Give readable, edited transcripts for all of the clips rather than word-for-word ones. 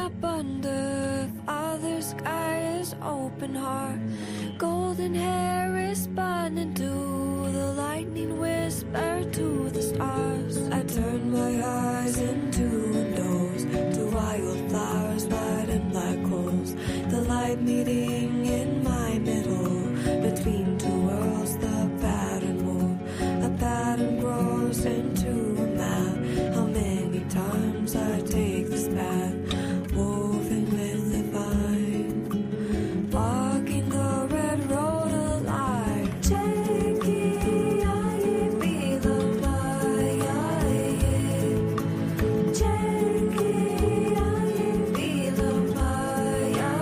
up under Father sky's open heart. Golden hair is spun into the lightning whisper to the stars. I turn my eyes into windows to wildflowers, light and black holes. The light meeting in my middle between two worlds. The pattern move, a pattern grows into a map. How many times I take this path, woven with the vine, walking the red road alive. Jackie, I be the Maya. Jackie, I be the Maya.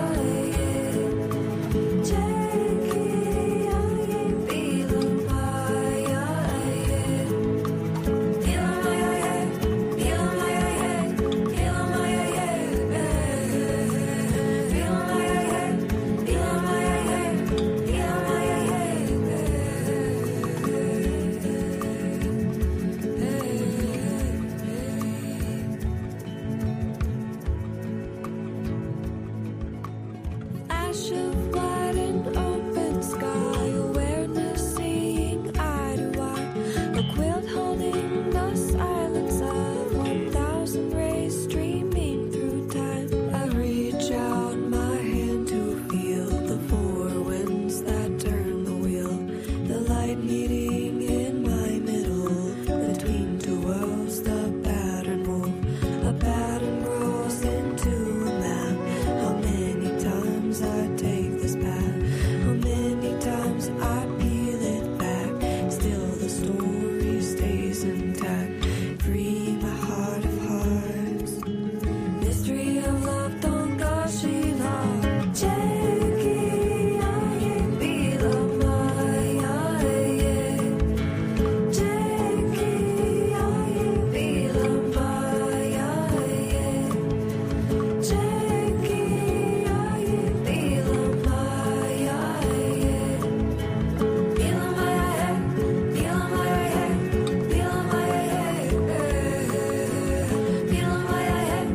Jackie, I be the Maya. Flash of white and open sky, awareness seeing eye to eye, a quilt holding the silence of 1,000 rays streaming through time. I reach out my hand to feel the four winds that turn the wheel, the light meeting in my middle between two worlds. The pattern move, a pattern grows into a map. How many times I take this path, how many times I peel it back, still the story stays intact. Free my heart of hearts, mystery of love, don't gush enough. Jackie, I be the Maya. Jackie, I be the Maya. Jackie, I be the Maya. Be the Maya, be the Maya, be the Maya,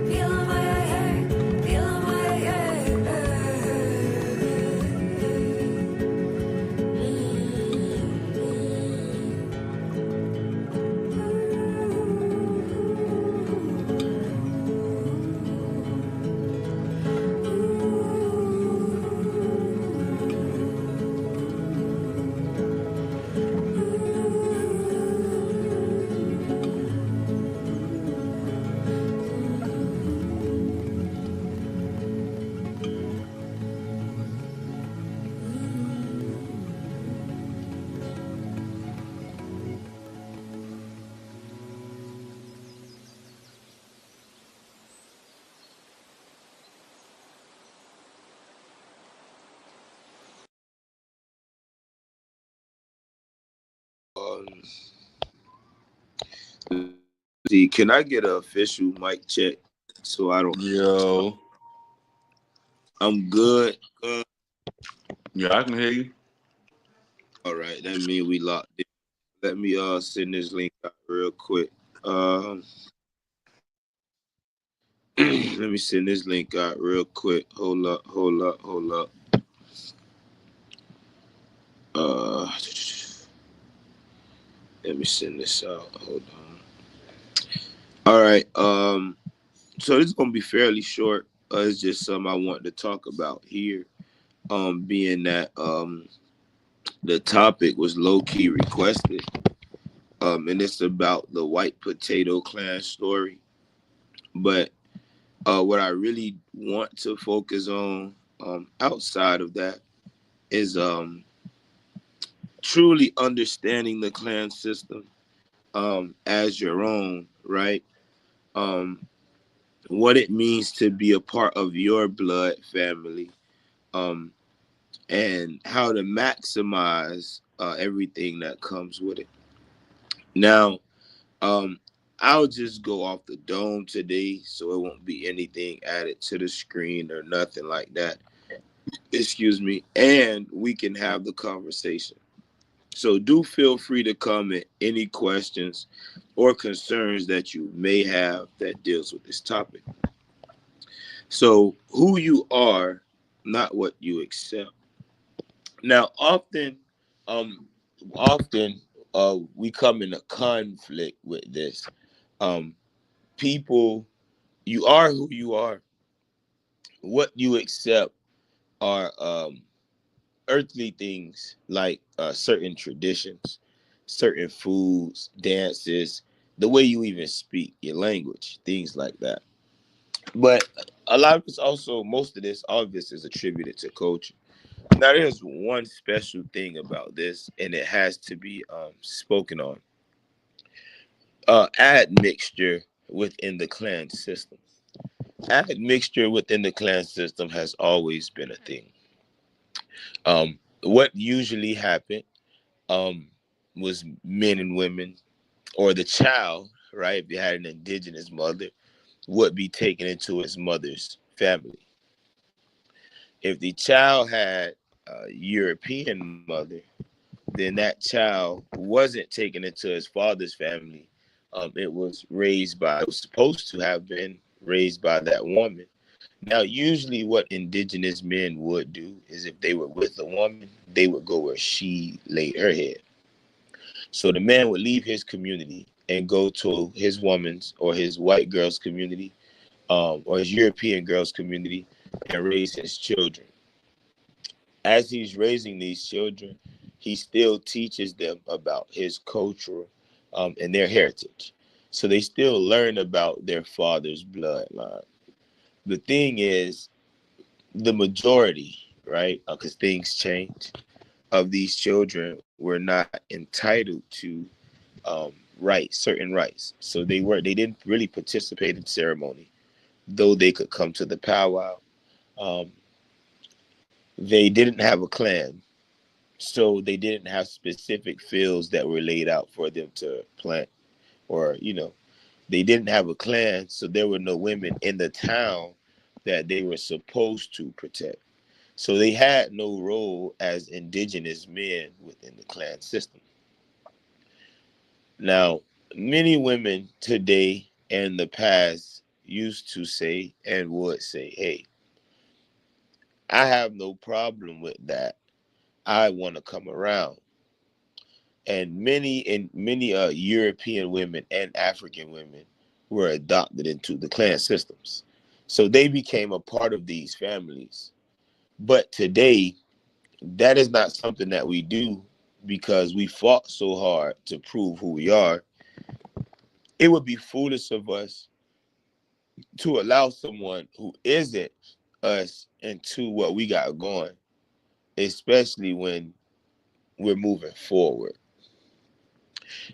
be the Maya, be the Maya, be the Um, see, can I get an official mic check so I don't? Yo. I'm good. Yeah, I can hear you. All right, that means we locked in. Let me send this link out real quick. Um, let me send this link out real quick. Hold up, hold up, hold up. Uh, let me send this out. Hold on. All right. So this is gonna be fairly short. It's just something I want to talk about here. Being that the topic was low key requested. And it's about the White Potato Clan story. But what I really want to focus on outside of that is truly understanding the clan system as your own, right? Um, what it means to be a part of your blood family, um, and how to maximize everything that comes with it. Now, Um, I'll just go off the dome today, so it won't be anything added to the screen or nothing like that. Excuse me, and we can have the conversation. So do feel free to comment any questions or concerns that you may have that deals with this topic. So who you are, not what you accept. Now, um, often, we come in a conflict with this. Um, People, you are who you are. What you accept are earthly things like certain traditions, certain foods, dances, the way you even speak, your language, things like that. But a lot of this also, most of this, all of this is attributed to culture. Now, there's one special thing about this, and it has to be spoken on. Admixture within the clan system. Admixture within the clan system has always been a thing. What usually happened um, was men and women, or the child, right? If you had an indigenous mother, would be taken into his mother's family. If the child had a European mother, then that child wasn't taken into his father's family. It was raised by, it was supposed to have been raised by that woman. Now, usually, what indigenous men would do is if they were with a woman, they would go where she laid her head. So the man would leave his community and go to his woman's or his white girl's community, or his European girl's community, and raise his children. As he's raising these children, he still teaches them about his culture and their heritage. So they still learn about their father's bloodline. The thing is, the majority, right, because things change, of these children were not entitled to certain rights. So they didn't really participate in ceremony, though they could come to the powwow. Um, they didn't have a clan, so they didn't have specific fields that were laid out for them to plant, or they didn't have a clan, so there were no women in the town that they were supposed to protect. So they had no role as indigenous men within the clan system. Now, many women today and the past used to say and would say, hey, I have no problem with that. I want to come around. And many European women and African women were adopted into the clan systems. So they became a part of these families. But today, that is not something that we do because we fought so hard to prove who we are. It would be foolish of us to allow someone who isn't us into what we got going, especially when we're moving forward.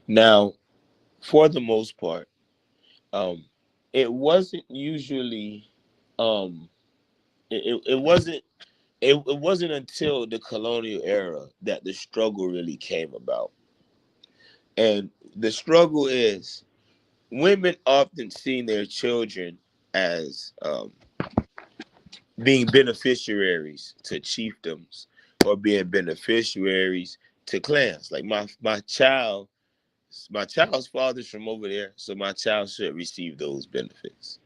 Now, for the most part, um, it wasn't usually, um, it wasn't, it wasn't until the colonial era that the struggle really came about. And the struggle is women often see their children as being beneficiaries to chiefdoms or being beneficiaries to clans. Like my child's father's from over there, so my child should receive those benefits.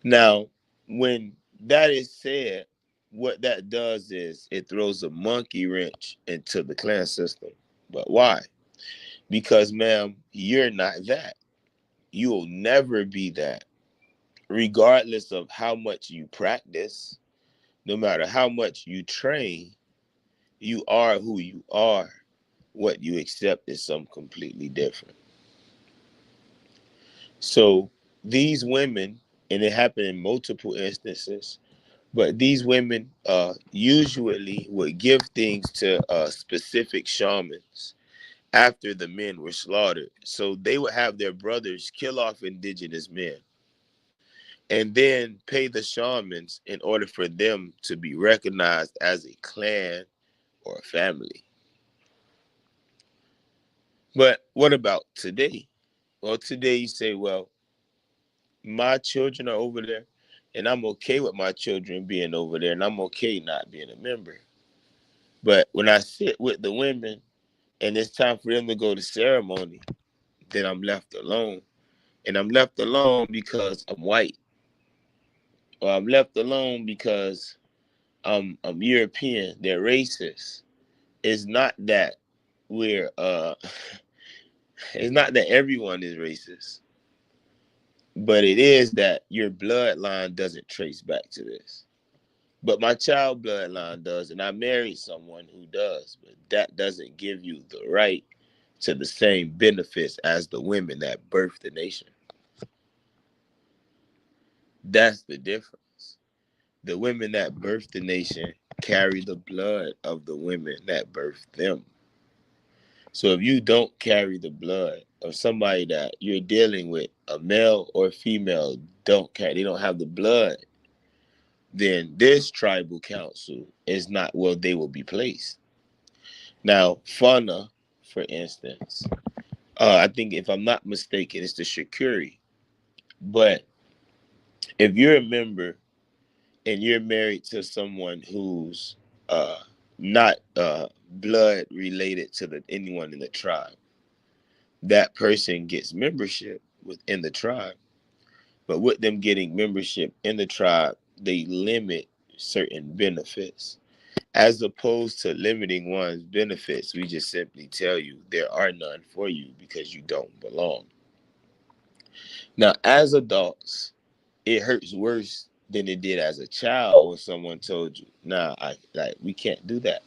Now, when that is said, what that does is it throws a monkey wrench into the clan system. But why? Because, ma'am, you're not that. You will never be that, regardless of how much you practice, no matter how much you train, you are who you are. What you accept is something completely different. So these women, and it happened in multiple instances, but these women usually would give things to specific shamans after the men were slaughtered. So they would have their brothers kill off indigenous men and then pay the shamans in order for them to be recognized as a clan or a family. But what about today? Well, today you say, well, my children are over there, and I'm okay with my children being over there, and I'm okay not being a member. But when I sit with the women and it's time for them to go to ceremony, then I'm left alone. And I'm left alone because I'm white. or I'm left alone because I'm European. They're racist. It's not that we're it's not that everyone is racist, but it is that your bloodline doesn't trace back to this. But my child bloodline does, and I married someone who does, but that doesn't give you the right to the same benefits as the women that birthed the nation. That's the difference. The women that birthed the nation carry the blood of the women that birthed them. So if you don't carry the blood of somebody that you're dealing with, a male or female, they don't have the blood, then this tribal council is not where they will be placed. Now, Fana, for instance, I think if I'm not mistaken, it's the Shakuri. But if you're a member and you're married to someone who's uh, not blood related to anyone in the tribe, that person gets membership within the tribe. But with them getting membership in the tribe, they limit certain benefits. As opposed to limiting one's benefits, we just simply tell you there are none for you because you don't belong. Now, as adults, it hurts worse than it did as a child when someone told you, "Nah, we can't do that."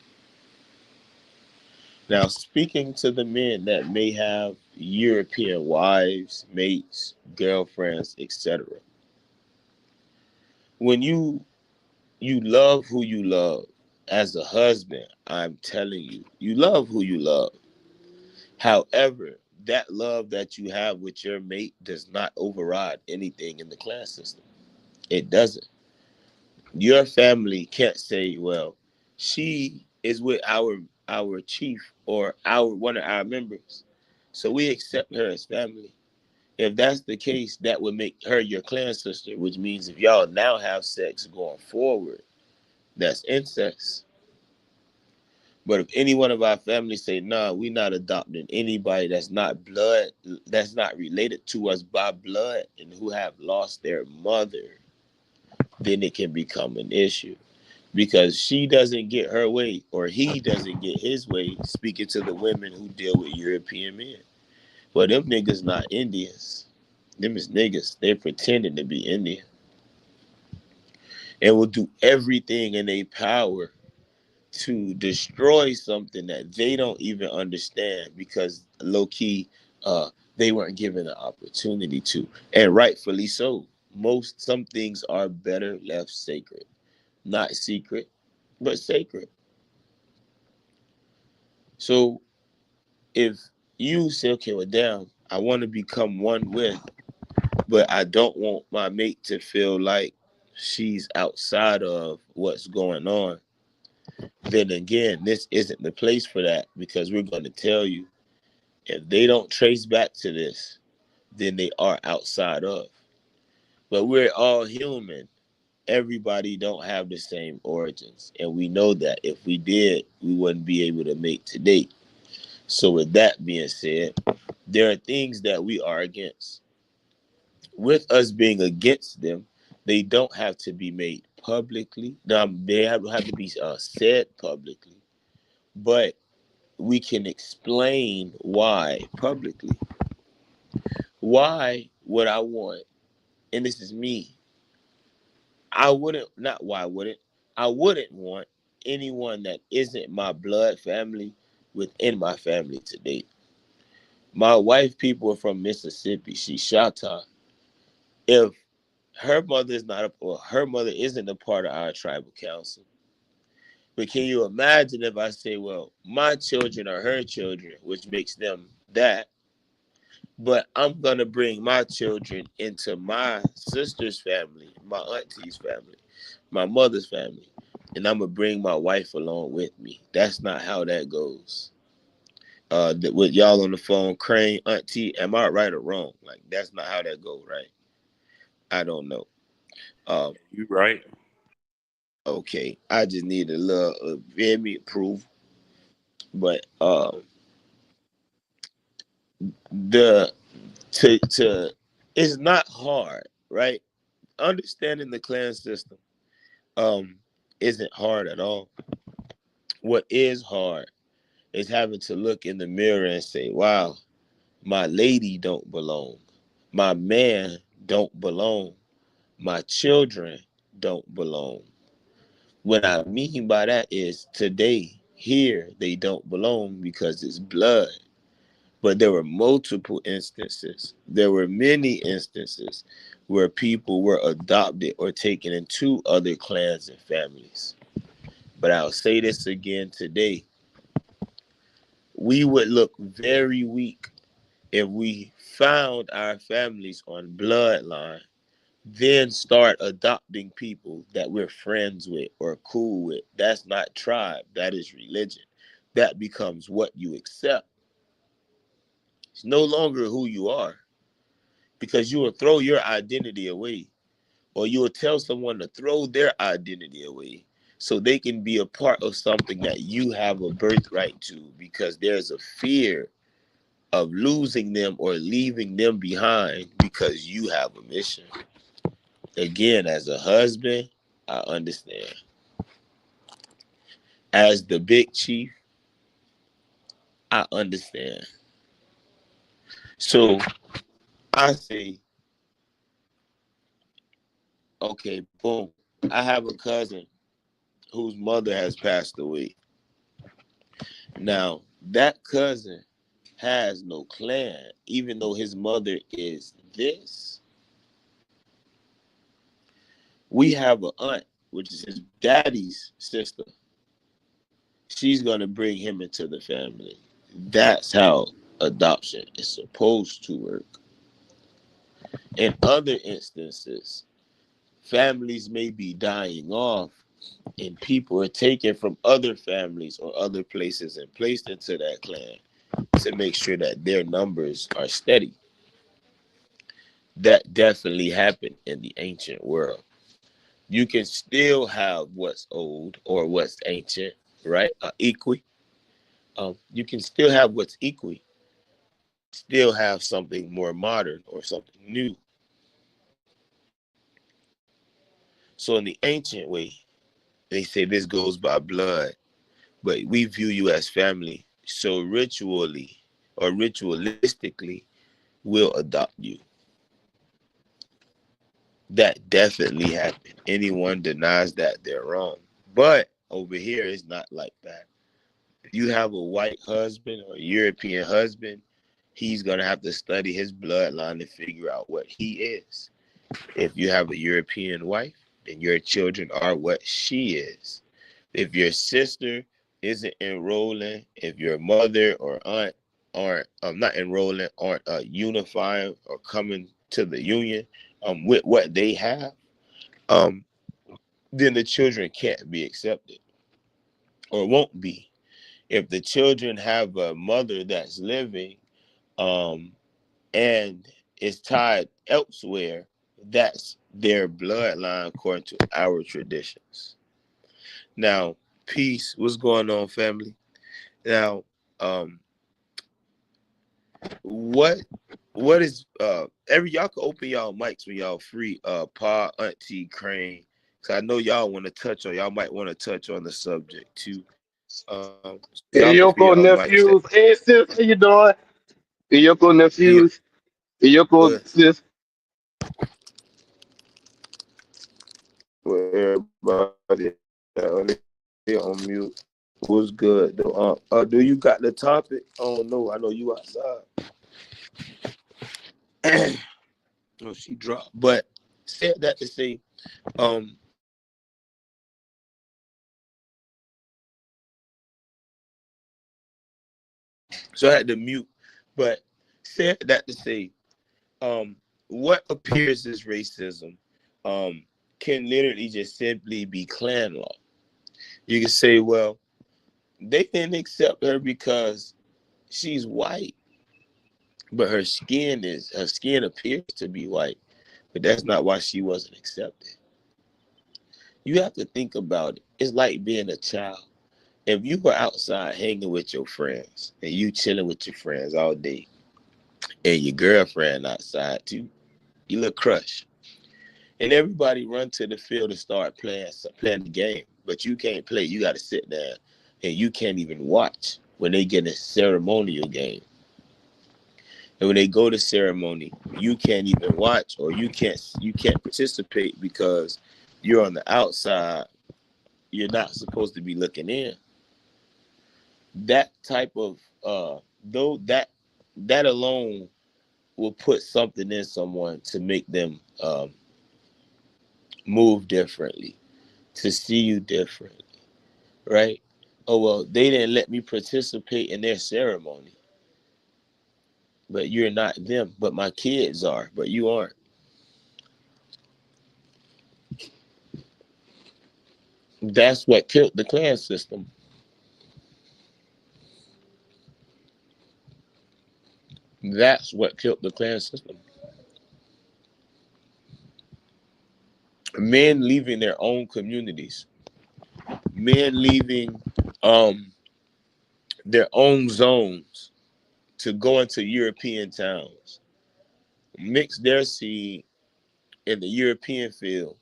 Now, speaking to the men that may have European wives, mates, girlfriends, etc., when you love who you love as a husband, I'm telling you, you love who you love. However, that love that you have with your mate does not override anything in the class system. It doesn't. Your family can't say, well, she is with our chief or our one of our members, so we accept her as family. If that's the case, that would make her your clan sister, which means if y'all now have sex going forward, that's incest. But if any one of our families say, nah, we not adopting anybody that's not related to us by blood and who have lost their mother, then it can become an issue. Because she doesn't get her way or he doesn't get his way speaking to the women who deal with European men. Well, them niggas not Indians. Them is niggas. They're pretending to be Indian and will do everything in their power to destroy something that they don't even understand because low key they weren't given an opportunity to, and rightfully so. Some things are better left sacred, not secret, but sacred. So if you say, okay, well, damn, I want to become one with, but I don't want my mate to feel like she's outside of what's going on, then again, this isn't the place for that because we're going to tell you if they don't trace back to this, then they are outside of. But we're all human. Everybody don't have the same origins. And we know that if we did, we wouldn't be able to make today. So with that being said, there are things that we are against. With us being against them, they don't have to be made publicly. They have to be said publicly. But we can explain why publicly. Why would I want, and this is me, I wouldn't, not why wouldn't, I wouldn't want anyone that isn't my blood family within my family to date. My wife, people are from Mississippi. She's Shatta. If her mother is not, or her mother isn't a part of our tribal council, but can you imagine if I say, well, my children are her children, which makes them that, but I'm gonna bring my children into my sister's family, my auntie's family, my mother's family, and I'm gonna bring my wife along with me. That's not how that goes. With y'all on the phone, Crane, Auntie, am I right or wrong? Like that's not how that goes, right? I don't know. Um, You right. okay, I just need a little me approval, but the to it's not hard, right? understanding the clan system um isn't hard at all. What is hard is having to look in the mirror and say, wow, my lady don't belong. My man don't belong. My children don't belong. What I mean by that is today, here, they don't belong because it's blood. But there were multiple instances. There were many instances where people were adopted or taken into other clans and families. But I'll say this again today. We would look very weak if we found our families on bloodline, then start adopting people that we're friends with or cool with. That's not tribe, that is religion. That becomes what you accept. It's no longer who you are because you will throw your identity away, or you will tell someone to throw their identity away so they can be a part of something that you have a birthright to, because there's a fear of losing them or leaving them behind because you have a mission. Again, as a husband, I understand. As the big chief, I understand. So I say, okay, boom. I have a cousin whose mother has passed away. Now, that cousin has no clan, even though his mother is this. We have an aunt, which is his daddy's sister. She's going to bring him into the family. That's how adoption is supposed to work. In other instances, families may be dying off and people are taken from other families or other places and placed into that clan to make sure that their numbers are steady. That definitely happened in the ancient world. You can still have what's old or what's ancient, right? Equi. You can still have what's equi, still have something more modern or something new. So in the ancient way, they say this goes by blood, but we view you as family. So ritually or ritualistically, we'll adopt you. That definitely happened. Anyone denies that, they're wrong. But over here, it's not like that. If you have a white husband or a European husband, he's going to have to study his bloodline to figure out what he is. If you have a European wife, then your children are what she is. If your sister isn't enrolling, if your mother or aunt aren't not enrolling, aren't unifying or coming to the union with what they have, um, then the children can't be accepted or won't be. If the children have a mother that's living um, and is tied elsewhere, that's their bloodline according to our traditions. Now, peace. What's going on, family? Now, um, what is every y'all can open y'all mics when y'all free. Pa, Auntie, Crane. Cause I know y'all want to touch on. Y'all might want to touch on the subject too. Y'all can open Yoko y'all mics. nephews, hey sis, how you doing? Yoko Yeah, nephews, Yoko good. sis. Where everybody they on mute. What's good though? Do you got the topic? Oh no, I know you outside. Oh, she dropped. But said that to say, um, so I had to mute. But said that to say, um, what appears as racism, um, can literally just simply be clan law. You can say, well, they didn't accept her because she's white, but her skin appears to be white, but that's not why she wasn't accepted. You have to think about it. It's like being a child. If you were outside hanging with your friends and you chilling with your friends all day and your girlfriend outside too, you look crushed. And everybody run to the field and start playing the game. But you can't play. You got to sit there, and you can't even watch when they get a ceremonial game. And when they go to ceremony, you can't even watch, or you can't participate because you're on the outside. You're not supposed to be looking in. That type of though that alone will put something in someone to make them move differently, to see you differently, right? Oh well, they didn't let me participate in their ceremony, but you're not them. But my kids are, but you aren't. That's what killed the clan system. That's what killed the clan system. Men leaving their own communities, men leaving um, their own zones to go into European towns, mix their seed in the European field,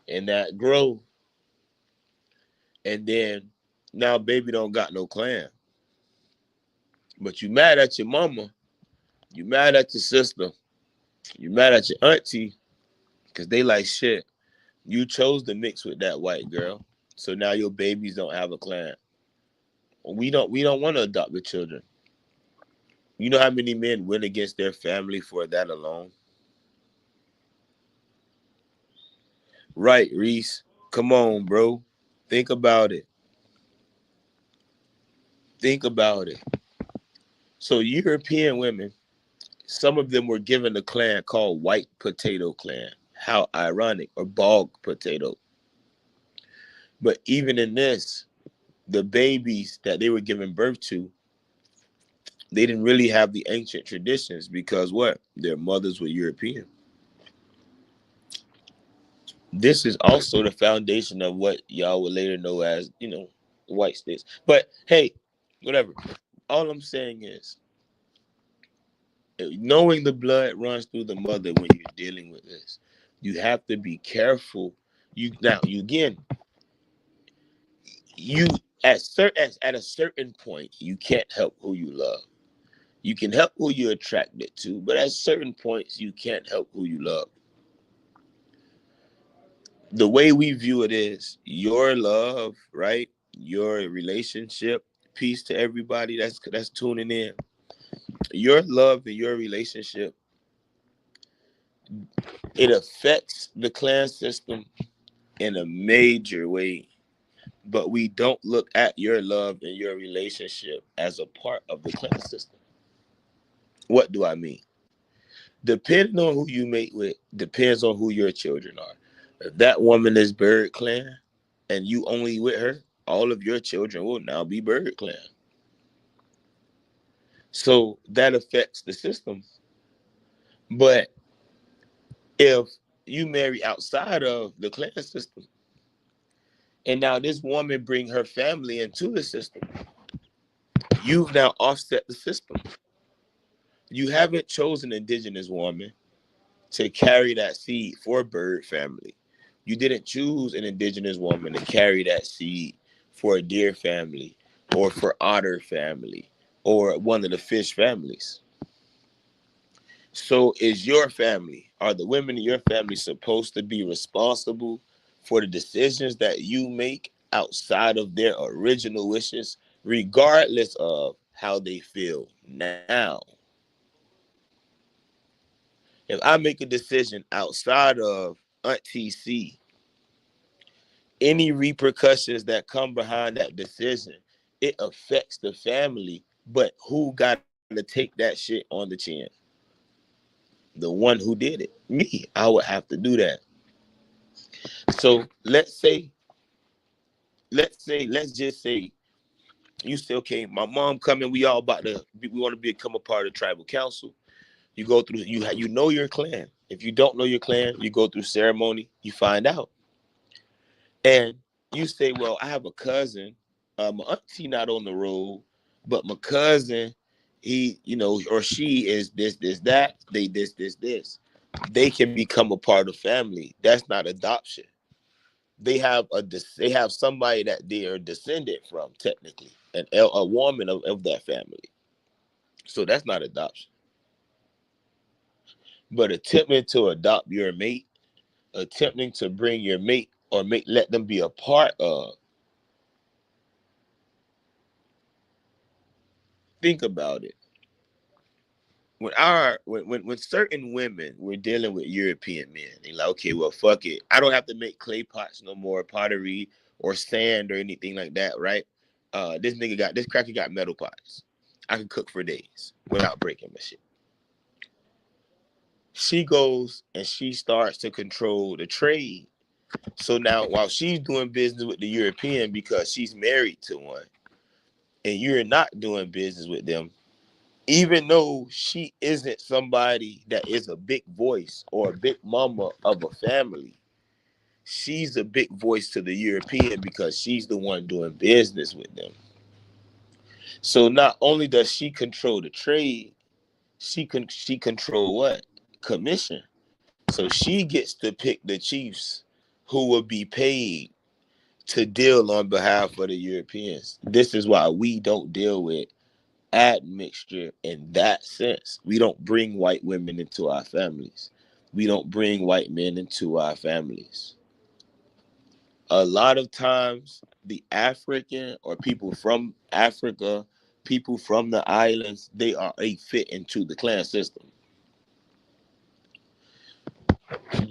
and that grow, and then now baby don't got no clan. But you mad at your mama, you mad at your sister, you mad at your auntie, because they like shit. You chose to mix with that white girl, so now your babies don't have a clan. We don't want to adopt the children. You know how many men went against their family for that alone? Right, Reese. Come on, bro. Think about it. Think about it. So European women, some of them were given a clan called White Potato Clan. How ironic, or bog potato. But even in this, the babies that they were giving birth to, they didn't really have the ancient traditions because what? Their mothers were European. This is also the foundation of what y'all would later know as, white states. But hey, whatever. All I'm saying is, knowing the blood runs through the mother when you're dealing with this, you have to be careful. You at a certain point, you can't help who you love. You can help who you're attracted to, but at certain points, you can't help who you love. The way we view it is your love, right? Your relationship. Peace to everybody that's tuning in. Your love and your relationship, it affects the clan system in a major way. But we don't look at your love and your relationship as a part of the clan system. What do I mean? Depending on who you mate with, depends on who your children are. If that woman is Bird Clan and you only with her, all of your children will now be Bird Clan. So that affects the system. But if you marry outside of the clan system, and now this woman bring her family into the system, you've now offset the system. You haven't chosen an indigenous woman to carry that seed for bird family. You didn't choose an indigenous woman to carry that seed for a deer family or for otter family or one of the fish families. So is your family, are the women in your family supposed to be responsible for the decisions that you make outside of their original wishes, regardless of how they feel now? If I make a decision outside of Auntie C, any repercussions that come behind that decision, it affects the family. But who got to take that shit on the chin? The one who did it. Me. I would have to do that. So let's just say you say, okay, my mom coming, we want to become a part of the tribal council. You go through, you know your clan. If you don't know your clan, you go through ceremony, you find out. And you say, well, I have a cousin, my auntie not on the road, but my cousin, he, or she is this, that, they this. they can become a part of family. That's not adoption. They have somebody that they are descended from, technically, a woman of that family. So that's not adoption. But attempting to adopt your mate, attempting to bring your mate or let them be a part of, think about it. When certain women were dealing with European men, they're like, okay, well, fuck it. I don't have to make clay pots no more, pottery or sand or anything like that, right? This cracker got metal pots. I can cook for days without breaking my shit. She goes and she starts to control the trade. So now, while she's doing business with the European because she's married to one, and you're not doing business with them, even though she isn't somebody that is a big voice or a big mama of a family, she's a big voice to the European because she's the one doing business with them. So not only does she control the trade, she control what? Commission. So she gets to pick the chiefs who will be paid to deal on behalf of the Europeans. This is why we don't deal with admixture in that sense. We don't bring white women into our families. We don't bring white men into our families. A lot of times, the African or people from Africa, people from the islands, they are a fit into the clan system.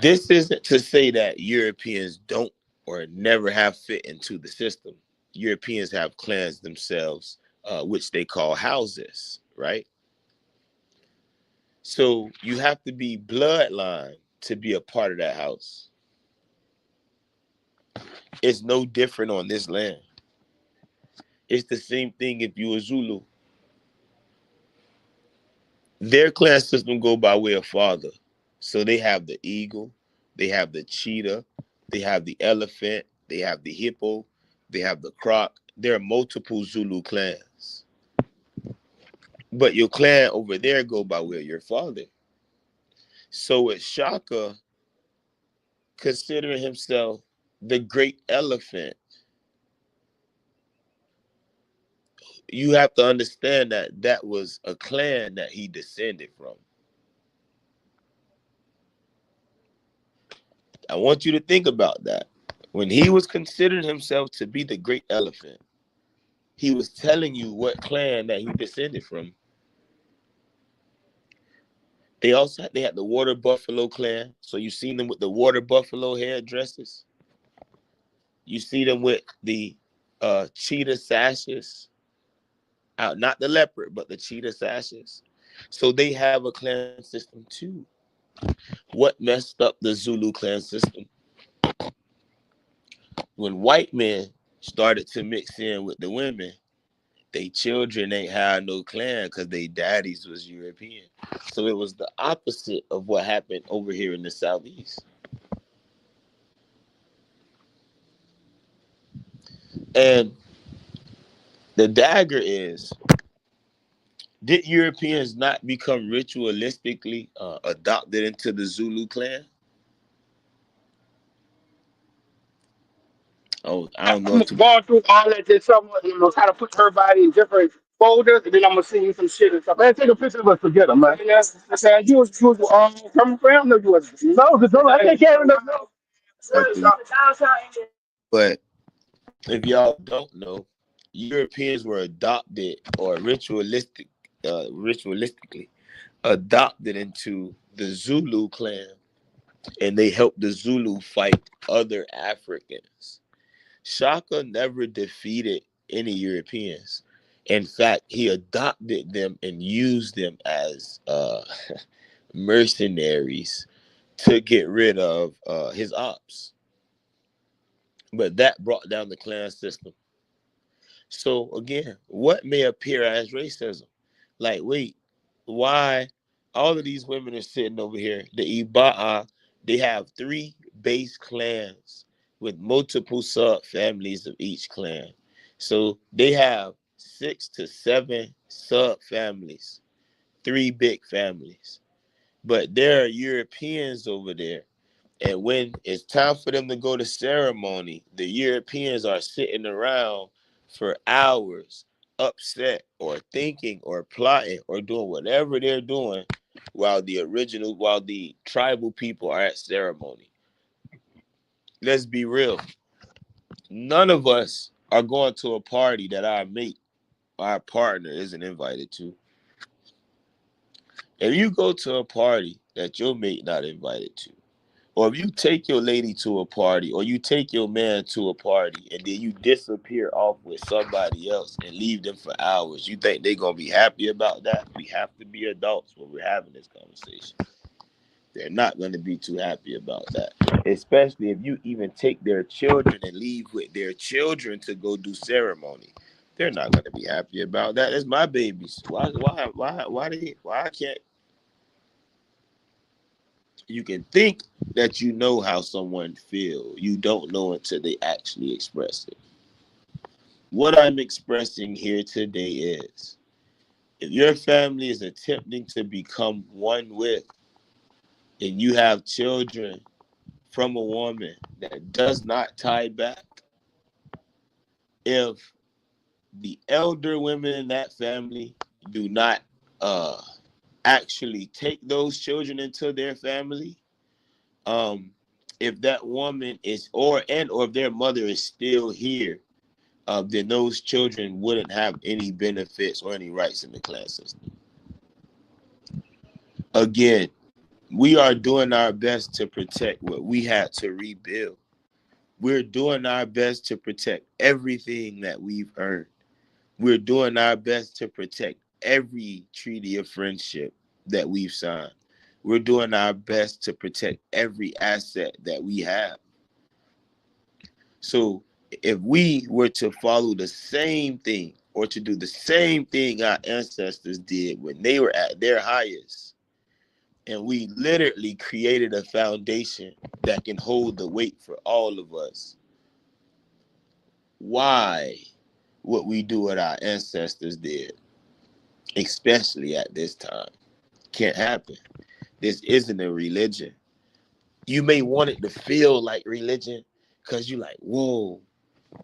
This isn't to say that Europeans don't or never have fit into the system. Europeans have clans themselves, which they call houses, right? So you have to be bloodline to be a part of that house. It's no different on this land. It's the same thing if you a Zulu. Their clan system go by way of father. So they have the eagle, they have the cheetah, they have the elephant, they have the hippo, they have the croc. There are multiple Zulu clans. But your clan over there go by way of your father. So with Shaka considering himself the great elephant, you have to understand that that was a clan that he descended from. I want you to think about that. When he was considering himself to be the great elephant, he was telling you what clan that he descended from. They had the water buffalo clan. So you seen them with the water buffalo headdresses. You see them with the cheetah sashes. Not the leopard, but the cheetah sashes. So they have a clan system too. What messed up the Zulu clan system? When white men started to mix in with the women, they children ain't had no clan because they daddies was European. So it was the opposite of what happened over here in the Southeast. And the dagger is, did Europeans not become ritualistically adopted into the Zulu clan? Oh, I don't know. I'm going through all that this summer, try to put everybody in different folders, and then I'm gonna send you some shit and stuff. Man, take a picture of us together, man. You know, I said you was coming from? No, you was. No, I can't carry enough. Okay. But if y'all don't know, Europeans were adopted or ritualistically adopted into the Zulu clan, and they helped the Zulu fight other Africans. Shaka never defeated any Europeans. In fact, he adopted them and used them as mercenaries to get rid of his ops. But that brought down the clan system. So again, what may appear as racism? Like, wait, why all of these women are sitting over here? The Iba'a, they have 3 base clans with multiple sub families of each clan. So they have 6 to 7 sub families, 3 big families. But there are Europeans over there. And when it's time for them to go to ceremony, the Europeans are sitting around for hours, upset or thinking or plotting or doing whatever they're doing while the tribal people are at ceremony. Let's be real. None of us are going to a party that our mate, our partner isn't invited to. If you go to a party that your mate not invited to, or if you take your lady to a party, or you take your man to a party, and then you disappear off with somebody else and leave them for hours, you think they're gonna be happy about that? We have to be adults when we're having this conversation. They're not gonna be too happy about that. Especially if you even take their children and leave with their children to go do ceremony. They're not gonna be happy about that. It's my babies. Why I can't you can think that you know how someone feels. You don't know until they actually express it. What I'm expressing here today is if your family is attempting to become one with, and you have children from a woman that does not tie back, if the elder women in that family do not actually take those children into their family, um, if that woman is or if their mother is still here, then those children wouldn't have any benefits or any rights in the clan system. Again, we are doing our best to protect what we had to rebuild. We're doing our best to protect everything that we've earned. We're doing our best to protect every treaty of friendship that we've signed. We're doing our best to protect every asset that we have. So if we were to follow the same thing or to do the same thing our ancestors did when they were at their highest, and we literally created a foundation that can hold the weight for all of us, why would we do what our ancestors did, especially at this time? Can't happen. This isn't a religion. You may want it to feel like religion because you like, whoa,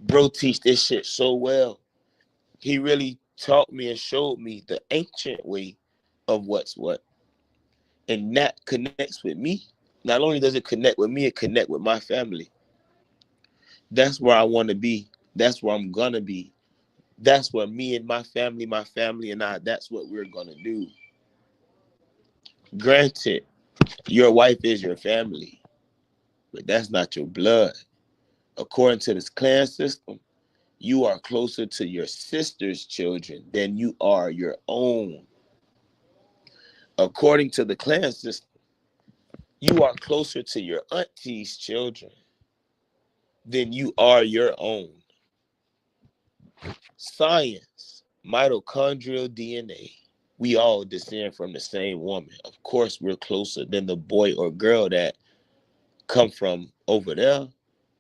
bro teach this shit so well. He really taught me and showed me the ancient way of what's what. And that connects with me. Not only does it connect with me, it connect with my family. That's where I want to be. That's where I'm going to be. That's where me and my family and I, that's what we're going to do. Granted, your wife is your family, but that's not your blood. According to this clan system, you are closer to your sister's children than you are your own. According to the clan system, you are closer to your auntie's children than you are your own. Science, mitochondrial DNA. We all descend from the same woman. Of course, we're closer than the boy or girl that come from over there.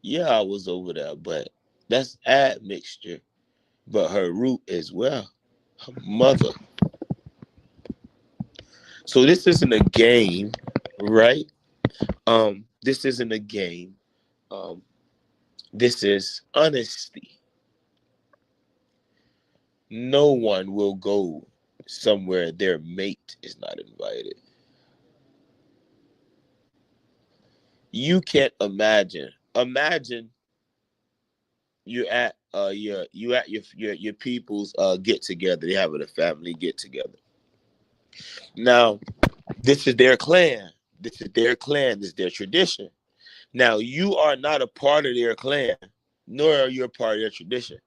Yeah, I was over there, but that's admixture. But her root as well, her mother. So this isn't a game, right? This isn't a game. Um, this is honesty. No one will go somewhere their mate is not invited. You can't imagine. Imagine you're at your people's get together. They having a family get together. Now, this is their clan. This is their clan. This is their tradition. Now, you are not a part of their clan, nor are you a part of their tradition.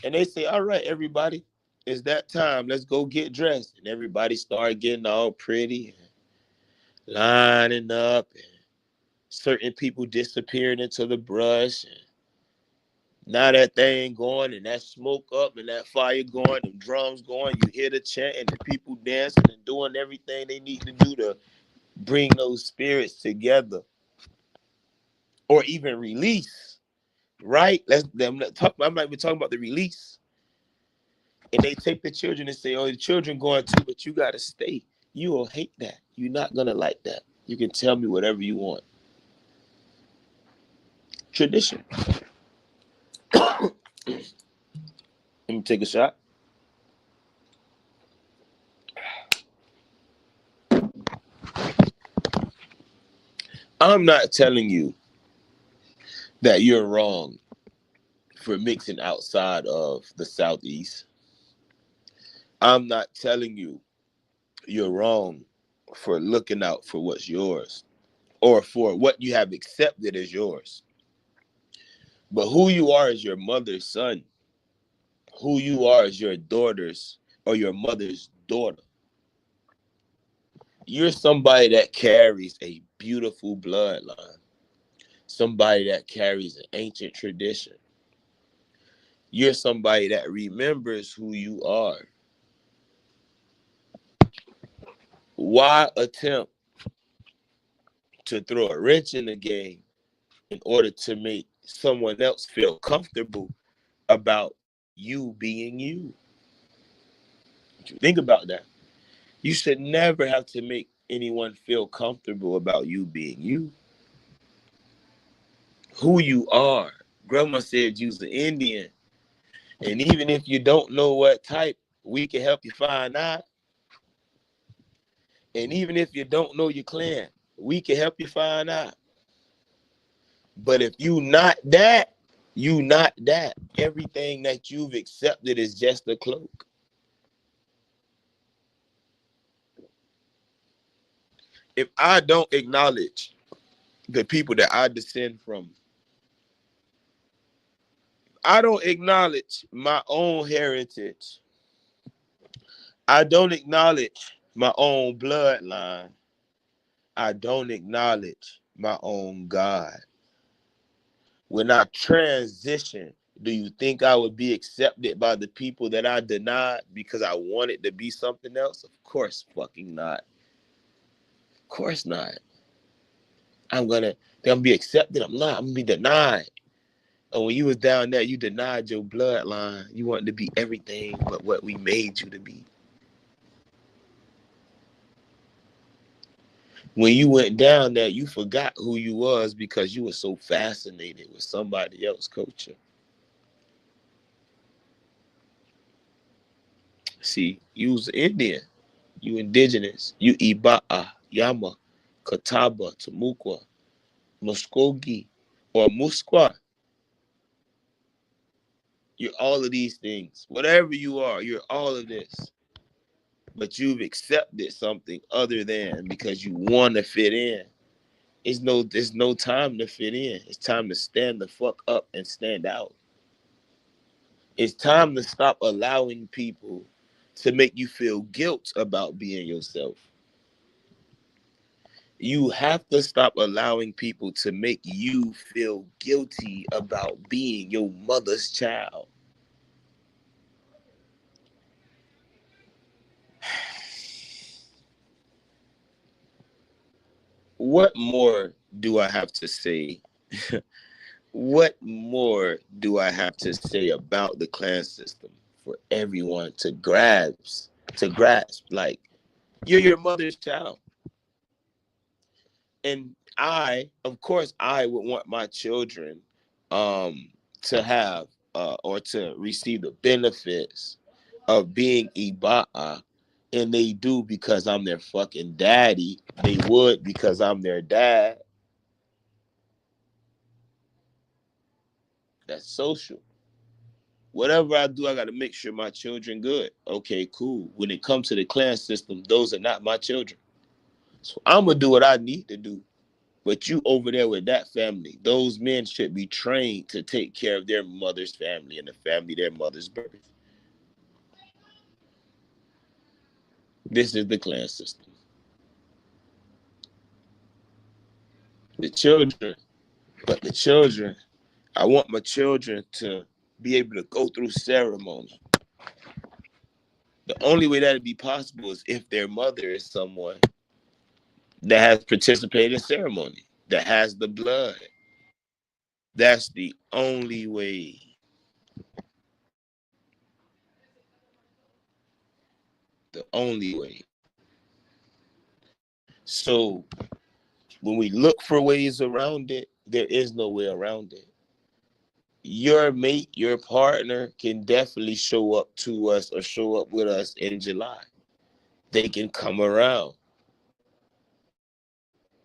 And they say, all right, everybody, it's that time. Let's go get dressed. And everybody start getting all pretty, and lining up. And certain people disappearing into the brush. And now that thing going and that smoke up and that fire going and drums going, you hear the chant and the people dancing and doing everything they need to do to bring those spirits together or even release, right? I'm not even talking about the release. And they take the children and say, oh, the children going too, but you got to stay. You will hate that. You're not gonna like that. You can tell me whatever you want. Tradition. Let me take a shot. I'm not telling you that you're wrong for mixing outside of the Southeast. I'm not telling you you're wrong for looking out for what's yours or for what you have accepted as yours. But who you are as your mother's son, who you are as your daughter's or your mother's daughter. You're somebody that carries a beautiful bloodline, somebody that carries an ancient tradition. You're somebody that remembers who you are. Why attempt to throw a wrench in the game in order to make someone else feel comfortable about you being you? Think about that. You should never have to make anyone feel comfortable about you being you. Who you are. Grandma said you's an Indian. And even if you don't know what type, we can help you find out. And even if you don't know your clan, we can help you find out. But if you not that, you not that. Everything that you've accepted is just a cloak. If I don't acknowledge the people that I descend from, I don't acknowledge my own heritage, I don't acknowledge my own bloodline, I don't acknowledge my own God. When I transition, do you think I would be accepted by the people that I denied because I wanted to be something else? Of course fucking not. Of course not. I'm gonna be accepted. I'm not. I'm gonna be denied. And when you was down there, you denied your bloodline. You wanted to be everything but what we made you to be. When you went down there, you forgot who you was because you were so fascinated with somebody else's culture. See, you was Indian, you indigenous, you Iba'a, Yama, Catawba, Timucua, Muskogee, or Musquat. You're all of these things. Whatever you are, you're all of this. But you've accepted something other than because you want to fit in. There's no time to fit in. It's time to stand the fuck up and stand out. It's time to stop allowing people to make you feel guilt about being yourself. You have to stop allowing people to make you feel guilty about being your mother's child. What more do I have to say? What more do I have to say about the clan system for everyone to grasp? Like, you're your mother's child. And of course, I would want my children to have or to receive the benefits of being Iba'a. And they do because I'm their fucking daddy. They would because I'm their dad. That's social. Whatever I do, I got to make sure my children good. Okay, cool. When it comes to the clan system, those are not my children. So I'm going to do what I need to do. But you over there with that family, those men should be trained to take care of their mother's family and the family their mother's birth. This is the clan system. The children, I want my children to be able to go through ceremony. The only way that'd be possible is if their mother is someone that has participated in ceremony, that has the blood. That's the only way. The only way. So when we look for ways around it, there is no way around it. Your mate, your partner can definitely show up to us or show up with us in July. They can come around,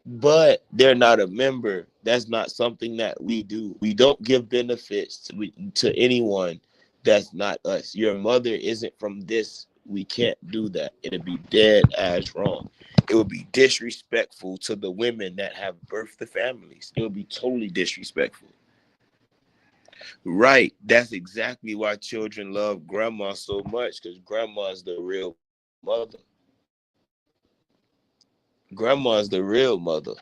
but they're not a member. That's not something that we do. We don't give benefits to anyone that's not us. Your mother isn't from this. We can't do that. It'd be dead ass wrong. It would be disrespectful to the women that have birthed the families. It would be totally disrespectful. Right. That's exactly why children love grandma so much, because grandma's the real mother. Grandma's the real mother.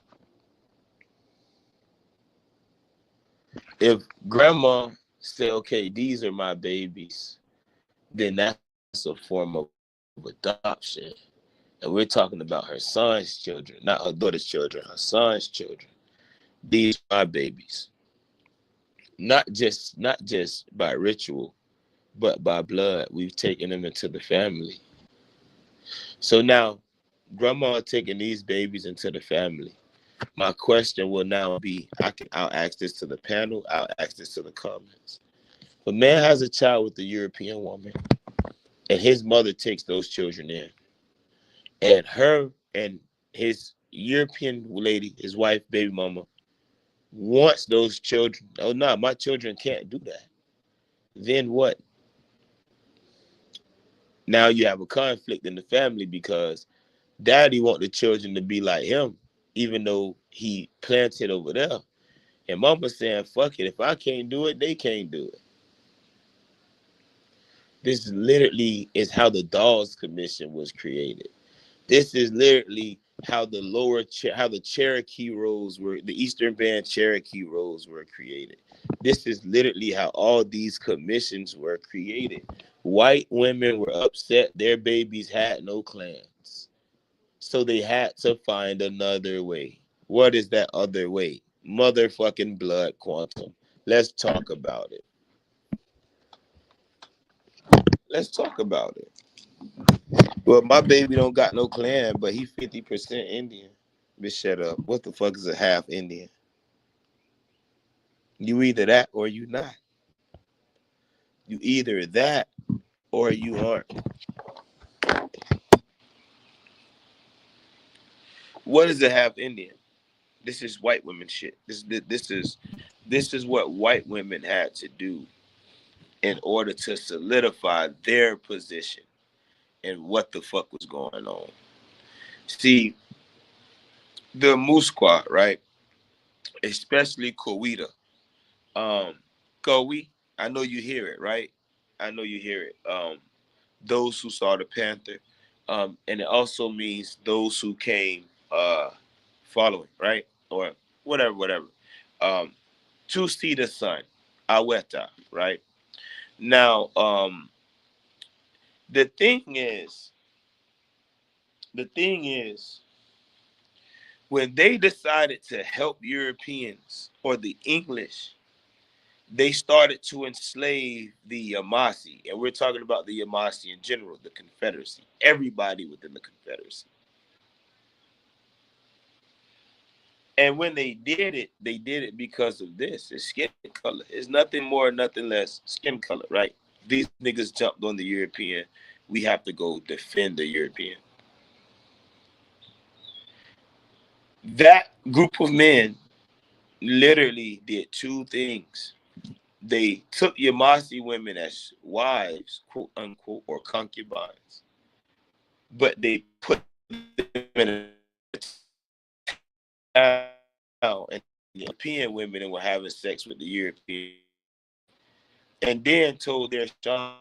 If grandma say, okay, these are my babies, then that's a form of adoption. And we're talking about her son's children, not her daughter's children, her son's children. These are my babies. Not just by ritual, but by blood. We've taken them into the family. So now grandma taking these babies into the family. My question will now be, I'll ask this to the panel, I'll ask this to the comments. If a man has a child with a European woman, and his mother takes those children in, and her and his European lady, his wife, baby mama, wants those children. Oh no, my children can't do that. Then what? Now you have a conflict in the family because daddy want the children to be like him, even though he planted over there. And mama saying, fuck it, if I can't do it, they can't do it. This literally is how the Dawes Commission was created. This is literally how the Cherokee rolls were, the Eastern Band Cherokee rolls were created. This is literally how all these commissions were created. White women were upset their babies had no clans. So they had to find another way. What is that other way? Motherfucking blood quantum. Let's talk about it. Let's talk about it. Well, my baby don't got no clan, but he 50% Indian. Bitch, shut up. What the fuck is a half Indian? You either that or you not. You either that or you aren't. What is a half Indian? This is white women shit. This is what white women had to do in order to solidify their position and what the fuck was going on. See, the Musquat, right? Especially Coweta. Cowie, I know you hear it, right? I know you hear it. Those who saw the Panther. And it also means those who came following, right? Or whatever. To see the sun, Aweta, right? Now, the thing is, when they decided to help Europeans or the English, they started to enslave the Yamasee. And we're talking about the Yamasee in general, the Confederacy, everybody within the Confederacy. And when they did it because of this. It's skin color. It's nothing more, nothing less, skin color, right? These niggas jumped on the European. We have to go defend the European. That group of men literally did two things. They took Yamasee women as wives, quote unquote, or concubines, but they put them in a town, and the European women and were having sex with the European, and then told their shamans,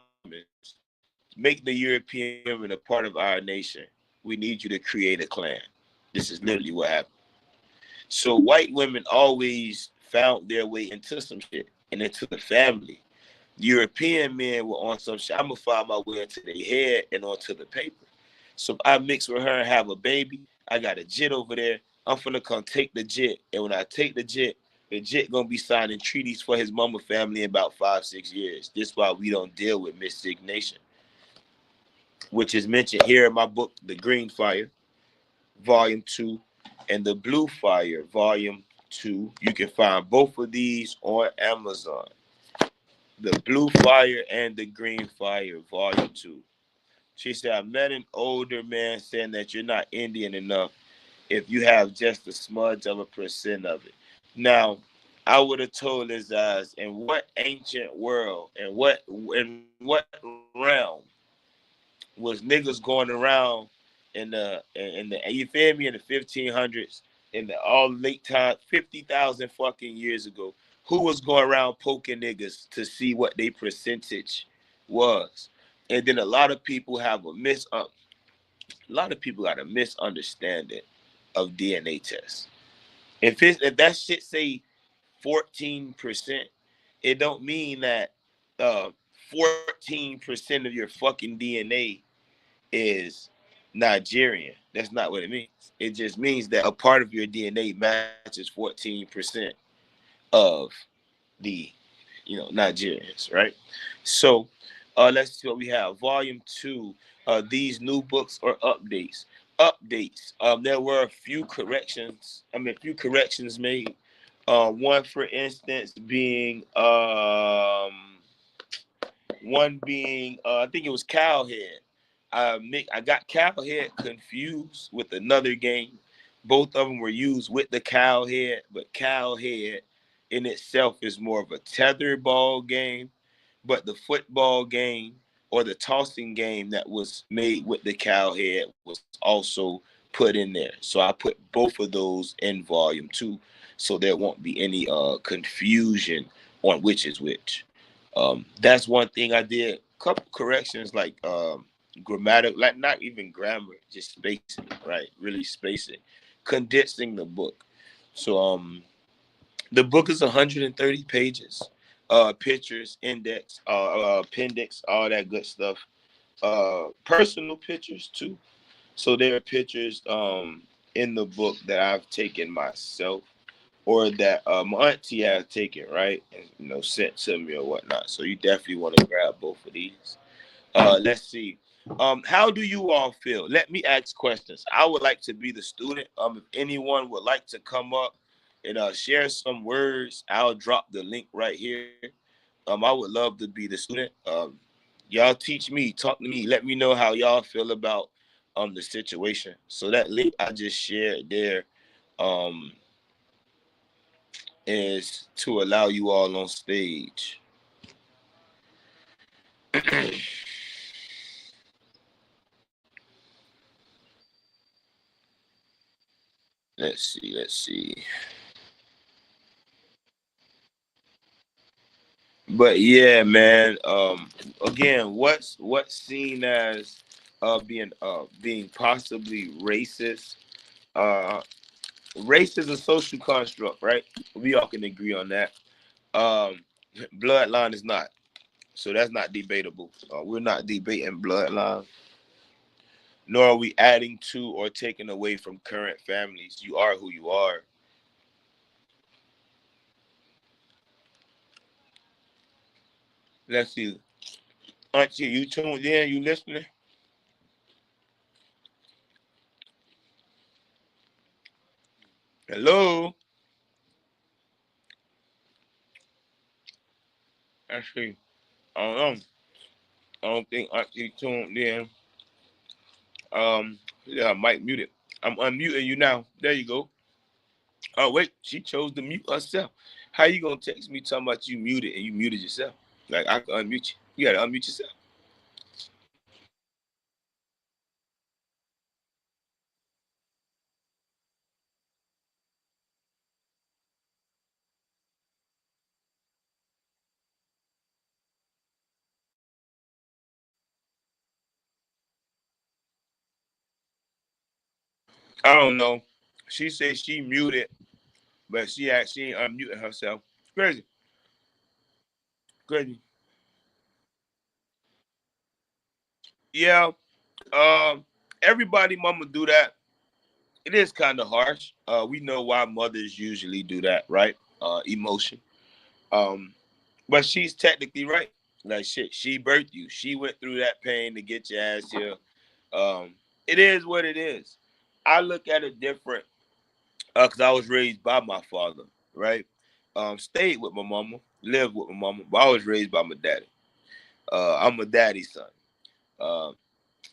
make the European women a part of our nation. We need you to create a clan. This is literally what happened. So white women always found their way into some shit and into the family. European men were on some shit. I'm gonna find my way into their head and onto the paper. So if I mix with her and have a baby, I got a jit over there. I'm finna come take the jit. And when I take the jit gonna be signing treaties for his mama family in about 5-6 years. This is why we don't deal with miscegenation, which is mentioned here in my book, The Green Fire. Volume 2, and the Blue Fire Volume 2. You can find both of these on Amazon. The Blue Fire and the Green Fire Volume 2. She said, I met an older man saying that you're not Indian enough if you have just a smudge of a percent of it. Now, I would have told his eyes, in what ancient world, in what realm was niggas going around in the you feel me, in the 1500s, in the all late time, 50,000 fucking years ago, who was going around poking niggas to see what their percentage was? And then a lot of people have a lot of people got a misunderstanding of DNA tests. If that shit say 14%, it don't mean that 14% of your fucking DNA is Nigerian. That's not what it means. It just means that a part of your DNA matches 14% of the, Nigerians, right? So let's see what we have. Volume 2. These new books or updates. Updates. There were a few corrections. A few corrections made. One, for instance, being I think it was Cowhead. I got Cowhead confused with another game. Both of them were used with the Cowhead, but Cowhead in itself is more of a tetherball game. But the football game or the tossing game that was made with the Cowhead was also put in there. So I put both of those in volume 2, so there won't be any confusion on which is which. That's one thing I did. Couple corrections, like grammatic, like not even grammar, just spacing, right? Really spacing, condensing the book. So the book is 130 pages. Pictures, index, appendix, all that good stuff. Personal pictures too. So there are pictures in the book that I've taken myself, or that my auntie has taken, right, and sent to me or whatnot. So you definitely want to grab both of these. Let's see. How do you all feel? Let me ask questions. I would like to be the student. If anyone would like to come up and share some words, I'll drop the link right here. I would love to be the student. Y'all teach me, talk to me, let me know how y'all feel about the situation. So that link I just shared there um is to allow you all on stage. Let's see. But yeah, man. Again, what's seen as being possibly racist. Uh, Race is a social construct, right? We all can agree on that. Um, Bloodline is not, so that's not debatable. We're not debating bloodline, nor are we adding to or taking away from current families. You are who you are. Let's see. Auntie, you tuned in? You listening? Hello? Let's see. I don't know. I don't think Auntie tuned in. Yeah, I might mute it. I'm unmuting you now. There you go. Oh wait, she chose to mute herself. How you gonna text me talking about you muted and you muted yourself? Like I can unmute you. You gotta unmute yourself. I don't know. She said she muted, but she actually ain't unmuted herself. Crazy, crazy. Yeah. Um. Everybody, mama do that. It is kind of harsh. We know why mothers usually do that, right? Emotion. Um. But she's technically right. Like shit, she birthed you. She went through that pain to get your ass here. It is what it is. I look at it different because I was raised by my father, right? Stayed with my mama, lived with my mama, but I was raised by my daddy. I'm a daddy's son. Uh,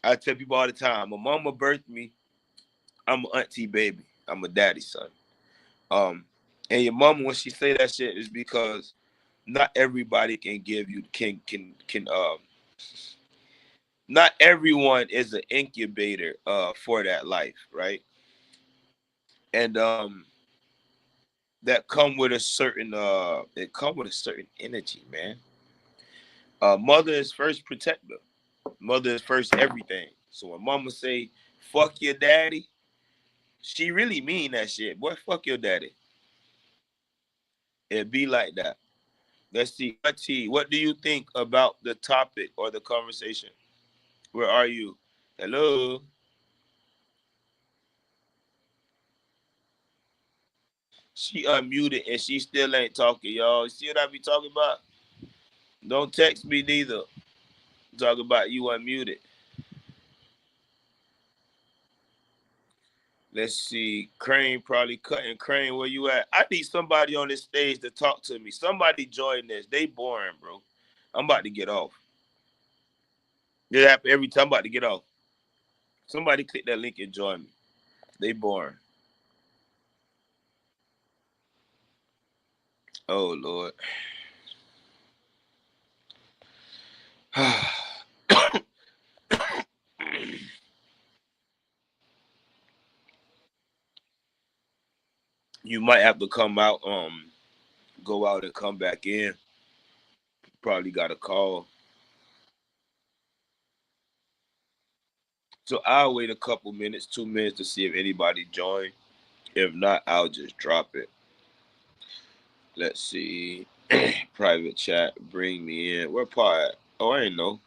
I tell people all the time, my mama birthed me. I'm an auntie baby. I'm a daddy's son. Um, and your mama, when she say that shit, is because not everybody can give you can not everyone is an incubator for that life, right? And that come with a certain it come with a certain energy, man. Mother is first protector. Mother is first everything. So when mama say fuck your daddy, she really mean that shit. Boy, fuck your daddy. It be like that. Let's see. T, what do you think about the topic or the conversation? Where are you? Hello. She unmuted and she still ain't talking, y'all. See what I be talking about? Don't text me neither. Talk about you unmuted. Let's see. Crane probably cutting. Crane, where you at? I need somebody on this stage to talk to me. Somebody join this. They boring, bro. I'm about to get off. It happen every time. I'm about to get off. Somebody click that link and join me. They boring. Oh Lord. You might have to come out, go out and come back in. Probably got a call. So I'll wait a couple minutes, 2 minutes to see if anybody join. If not, I'll just drop it. Let's see. Private chat, bring me in. Where Pa at? Oh, I ain't know.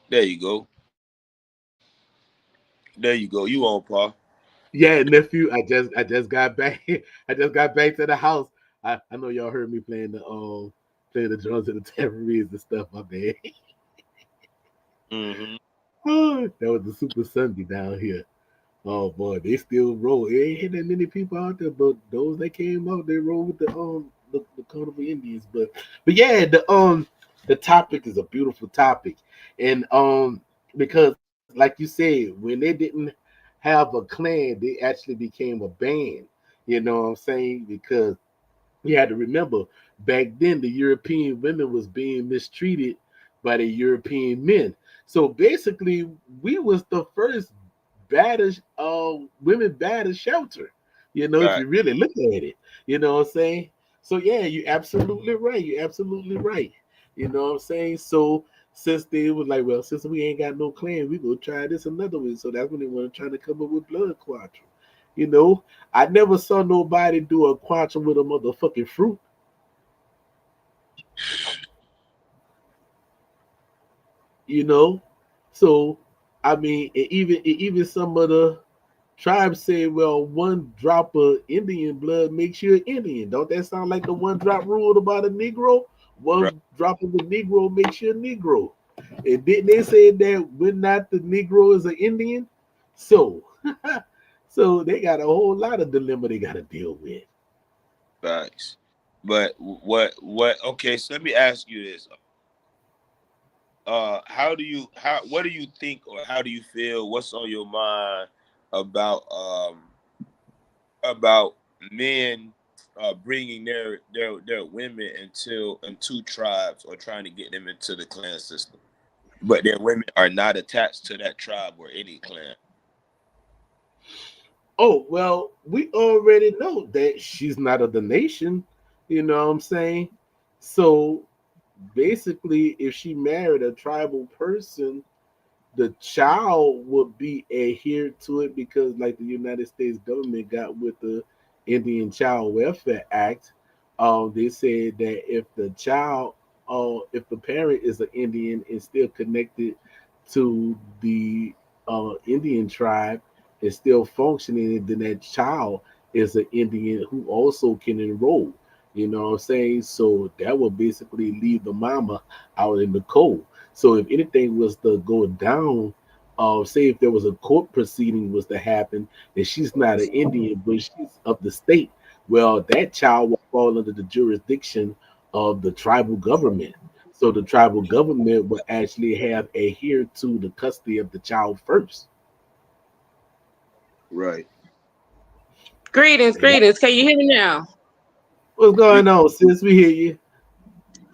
There you go. There you go. You on, Pa. Yeah, nephew. I just got back. I just got back to the house. I know y'all heard me playing the drums and the tambourines and stuff. My bad. Mm-hmm. Oh, that was the Super Sunday down here. Oh boy, they still roll. It ain't that many people out there, but those that came out, they roll with the Carnival Indians. But yeah, the topic is a beautiful topic, and because like you said, when they didn't have a clan, they actually became a band. You know what I'm saying? Because you had to remember back then the European women was being mistreated by the European men. So basically, we was the first baddest women baddest shelter. You know, if Right. you really look at it, you know what I'm saying. So yeah, you're absolutely right. You're absolutely right. You know what I'm saying. So since they was like, well, since we ain't got no clan, we go try this another way. So that's when they want to try to come up with blood quattro. You know, I never saw nobody do a quattro with a motherfucking fruit. You know, so I mean, even some of the tribes say, well, one drop of Indian blood makes you an Indian. Don't that sound like the one drop rule about a Negro? Right. One drop of the Negro makes you a Negro. And didn't they say that when not the Negro is an Indian? So, so they got a whole lot of dilemma they got to deal with. Facts. But what? Okay, so let me ask you this. What do you think or how do you feel? What's on your mind about about men bringing their women into tribes or trying to get them into the clan system, but their women are not attached to that tribe or any clan. Oh, well, we already know that she's not of the nation. You know what I'm saying? So basically, if she married a tribal person, the child would be adhered to it because, like the United States government got with the Indian Child Welfare Act, they said that if the parent is an Indian and still connected to the Indian tribe and still functioning, then that child is an Indian who also can enroll. You know what I'm saying? So that will basically leave the mama out in the cold. So if anything was to go down say if there was a court proceeding was to happen, that she's not an Indian, but she's of the state. Well, that child will fall under the jurisdiction of the tribal government. So the tribal government will actually have adhere to the custody of the child first. Right. Greetings, And that, greetings. Can you hear me now? what's going on, sis? We hear you.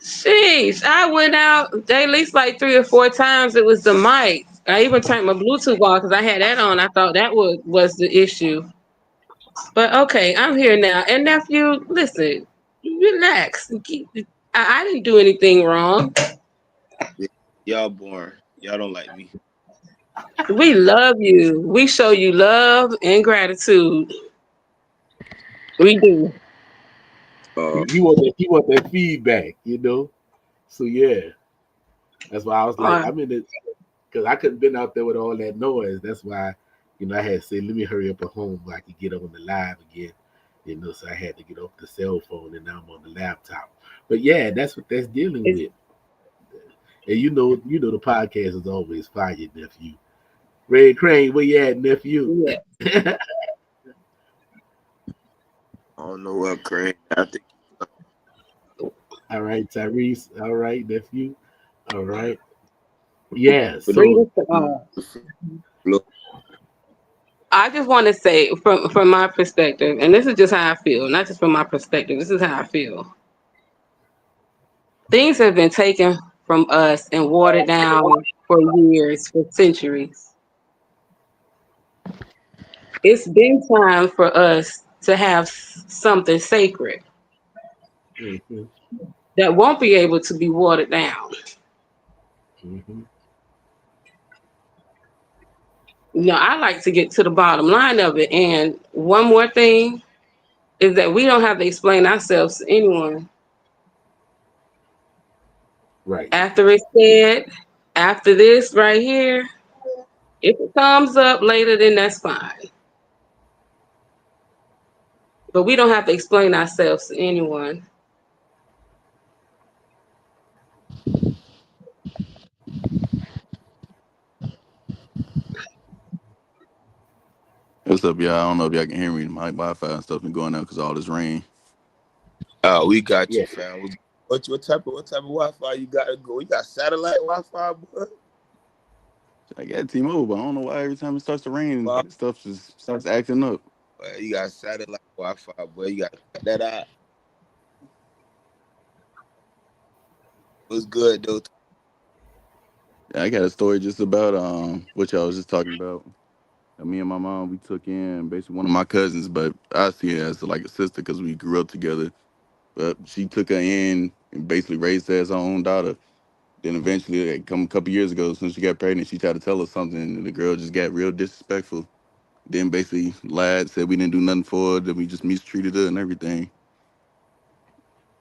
Sheesh, I went out at least like 3 or 4 times. It was the mic. I even turned my Bluetooth off because I had that on. I thought that was the issue. But okay, I'm here now. And nephew, listen, relax. I didn't do anything wrong. Yeah. Y'all boring. Y'all don't like me. We love you. We show you love and gratitude. We do. Uh, He want that feedback, you know. So yeah, that's why I was like, Uh, I'm in it because I couldn't been out there with all that noise. That's why, I had to say, let me hurry up at home so I could get on the live again. So I had to get off the cell phone and now I'm on the laptop. But yeah, that's what that's dealing it's, with. And the podcast is always fire, nephew. Ray Crane, where you at, nephew? yeah. I don't know what Craig. I think All right, Tyrese. All right, nephew. All right. Yeah. for the So Greetings to all. look. I just want to say, from my perspective, and this is just how I feel, not just from my perspective. This is how I feel. Things have been taken from us and watered down for years, for centuries. It's been time for us to have something sacred mhm, that won't be able to be watered down. mhm, I like to get to the bottom line of it. And one more thing is that we don't have to explain ourselves to anyone. right. After it's said, after this right here, if it comes up later, then that's fine. But we don't have to explain ourselves to anyone. What's up, y'all? I don't know if y'all can hear me. My Wi-Fi and stuff been going out because all this rain. We got Yeah. you, fam. What type of Wi-Fi you got to go? You got satellite Wi-Fi, boy. I got T-Mobile, but I don't know why every time it starts to rain, Boy, stuff just starts acting up. you got satellite Wi-Fi, boy. You got to cut that out. It was good though. Yeah, I got a story just about what y'all was just talking about. Me and my mom, we took in basically one of my cousins, but I see her as like a sister because we grew up together. But she took her in and basically raised her as her own daughter. Then eventually, like, a couple years ago, since she got pregnant, she tried to tell us something, and the girl just got real disrespectful. Then basically lied, said we didn't do nothing for her, that we just mistreated her and everything.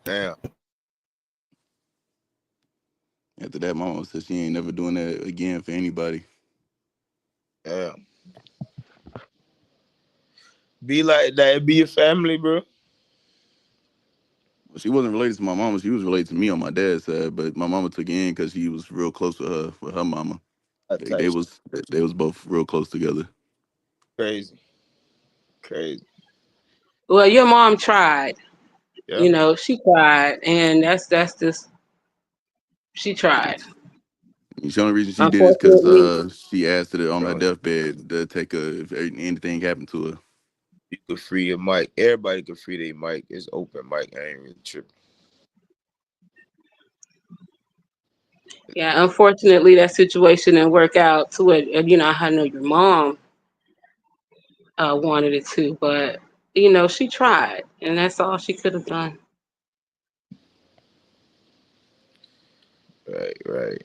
Damn, After that, my mom said she ain't never doing that again for anybody. damn. Be like that. Be your family, bro. Well, she wasn't related to my mama. She was related to me on my dad's side, but my mama took her in because she was real close with her mama. That They, type they shit. was they was both real close together. Crazy, crazy. Well, your mom tried. Yeah. She tried, and that's just she tried. The only reason she did is because Unfortunately, she asked it on her Bro, deathbed to take her if anything happened to her. you could free your mic. Everybody could free their mic. It's open mic. I ain't really tripping. unfortunately, that situation didn't work out to it. I know your mom wanted it to, but she tried, and that's all she could have done. Right, right.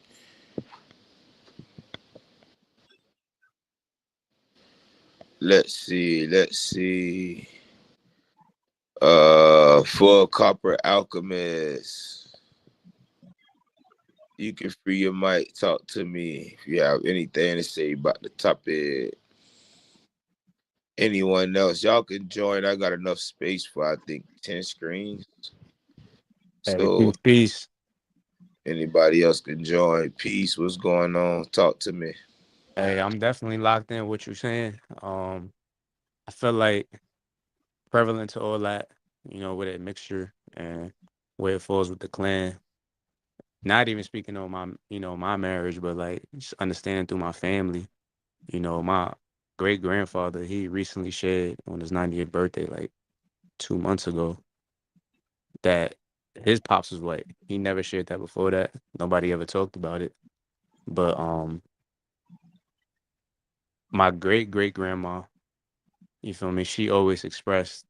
Let's see. Let's see. For Copper Alchemist, you can free your mic. Talk to me if you have anything to say about the topic. Anyone else, y'all can join. I got enough space for I think 10 screens. Hey, So peace. anybody else can join. Peace. What's going on? Talk to me. Hey, I'm definitely locked in what you're saying. I feel like prevalent to all that, with a mixture and where it falls with the clan. Not even speaking on my marriage, but like just understanding through my family. My great grandfather, he recently shared on his 90th birthday, like 2 months ago, that his pops was white. He never shared that before that. Nobody ever talked about it. But my great great grandma, you feel me? She always expressed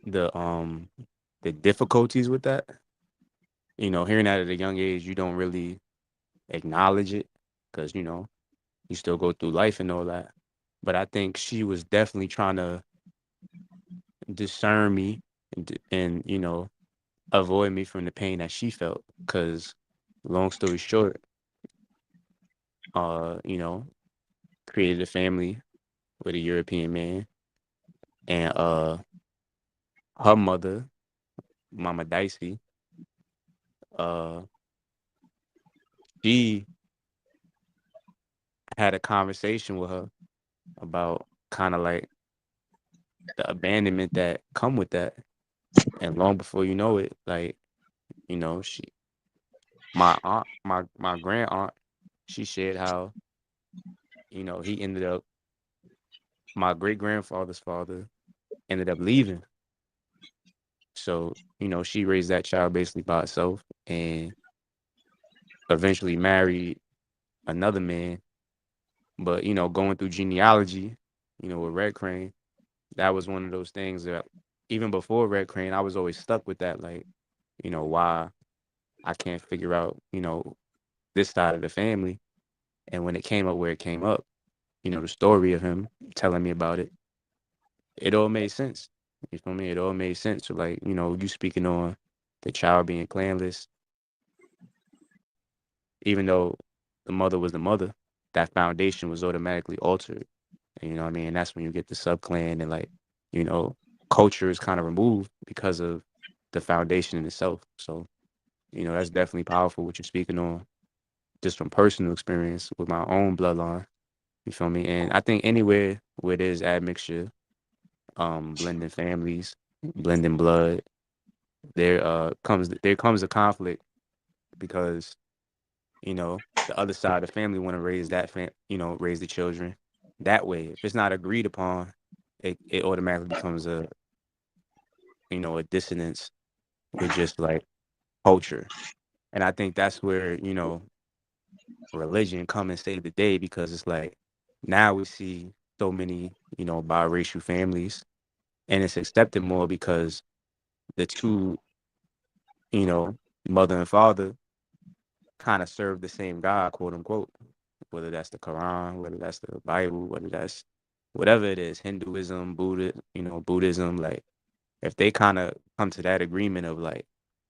the um the difficulties with that. Hearing that at a young age, you don't really acknowledge it because you still go through life and all that. But I think she was definitely trying to discern me and avoid me from the pain that she felt. Because long story short, uh, you know, created a family with a European man, and her mother, Mama Dicey, uh, she had a conversation with her about kind of like the abandonment that come with that. And long before you know it, like, she my aunt, my grand aunt, she shared how, he ended up my great grandfather's father ended up leaving. So, she raised that child basically by herself and eventually married another man. But, going through genealogy, with Red Crane, that was one of those things that even before Red Crane, I was always stuck with that, like, why I can't figure out, this side of the family. And when it came up where it came up, the story of him telling me about it, it all made sense. You feel me? It all made sense. So like, you speaking on the child being clanless, even though the mother was the mother, that foundation was automatically altered. And, you know what I mean? And that's when you get the subclan and like, you know, culture is kind of removed because of the foundation in itself. So, that's definitely powerful what you're speaking on, just from personal experience with my own bloodline. You feel me? And I think anywhere where there's admixture, blending families, blending blood, there comes a conflict because the other side of the family want to raise raise the children that way. If it's not agreed upon, it automatically becomes a dissonance with just like culture. And I think that's where religion come and save the day, because it's like now we see so many biracial families, and it's accepted more because the two you know mother and father kind of serve the same God, quote unquote, whether that's the Quran, whether that's the Bible, whether that's whatever it is, Hinduism, Buddhism. Like if they kind of come to that agreement of like,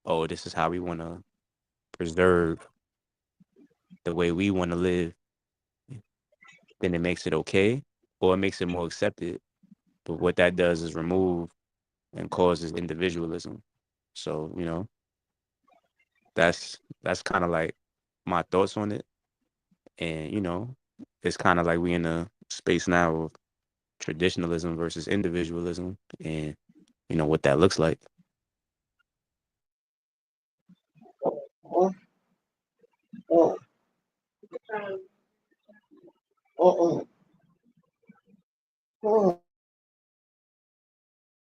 oh, this is how we want to preserve the way we want to live, then it makes it okay, or it makes it more accepted. But what that does is remove and causes individualism. So that's kind of like my thoughts on it. And it's kind of like we in a space now of traditionalism versus individualism, and what that looks like. Uh, uh, uh, uh.